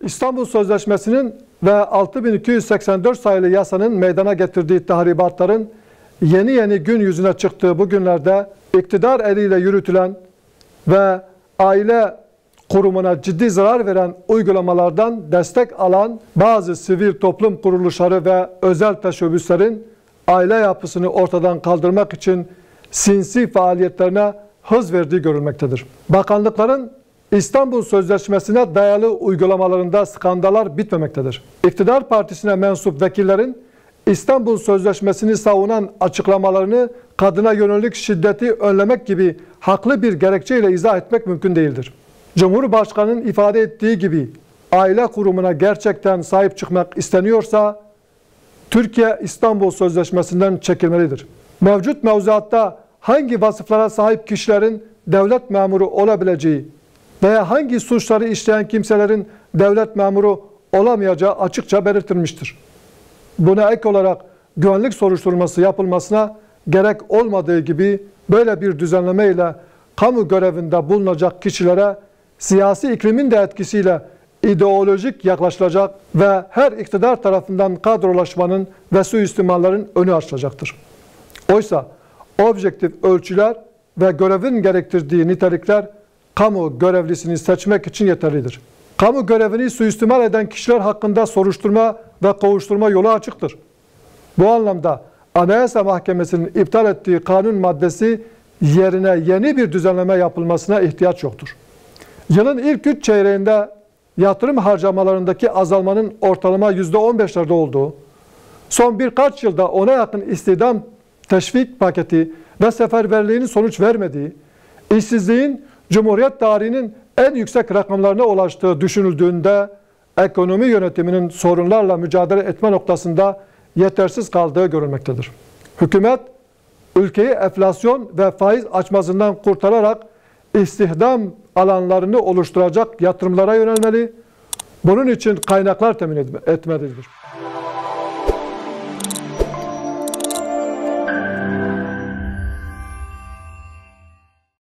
İstanbul Sözleşmesi'nin ve 6284 sayılı yasanın meydana getirdiği tahribatların yeni gün yüzüne çıktığı bu günlerde iktidar eliyle yürütülen ve aile kurumuna ciddi zarar veren uygulamalardan destek alan bazı sivil toplum kuruluşları ve özel teşebbüslerin aile yapısını ortadan kaldırmak için sinsi faaliyetlerine hız verdiği görülmektedir. Bakanlıkların İstanbul Sözleşmesi'ne dayalı uygulamalarında skandallar bitmemektedir. İktidar partisine mensup vekillerin İstanbul Sözleşmesi'ni savunan açıklamalarını kadına yönelik şiddeti önlemek gibi haklı bir gerekçeyle izah etmek mümkün değildir. Cumhurbaşkanı'nın ifade ettiği gibi aile kurumuna gerçekten sahip çıkmak isteniyorsa Türkiye İstanbul Sözleşmesi'nden çekilmelidir. Mevcut mevzuatta hangi vasıflara sahip kişilerin devlet memuru olabileceği veya hangi suçları işleyen kimselerin devlet memuru olamayacağı açıkça belirtilmiştir. Buna ek olarak güvenlik soruşturması yapılmasına gerek olmadığı gibi böyle bir düzenleme ile kamu görevinde bulunacak kişilere siyasi iklimin de etkisiyle ideolojik yaklaşılacak ve her iktidar tarafından kadrolaşmanın ve suistimallerin önü açılacaktır. Oysa objektif ölçüler ve görevin gerektirdiği nitelikler kamu görevlisini seçmek için yeterlidir. Kamu görevini suistimal eden kişiler hakkında soruşturma ve kovuşturma yolu açıktır. Bu anlamda Anayasa Mahkemesi'nin iptal ettiği kanun maddesi yerine yeni bir düzenleme yapılmasına ihtiyaç yoktur. Yılın ilk 3 çeyreğinde yatırım harcamalarındaki azalmanın ortalama %15'lerde olduğu, son birkaç yılda ona yakın istihdam teşvik paketi ve seferberliğinin sonuç vermediği, işsizliğin Cumhuriyet tarihinin en yüksek rakamlarına ulaştığı düşünüldüğünde ekonomi yönetiminin sorunlarla mücadele etme noktasında yetersiz kaldığı görülmektedir. Hükümet, ülkeyi enflasyon ve faiz açmazından kurtararak istihdam alanlarını oluşturacak yatırımlara yönelmeli, bunun için kaynaklar temin etmelidir.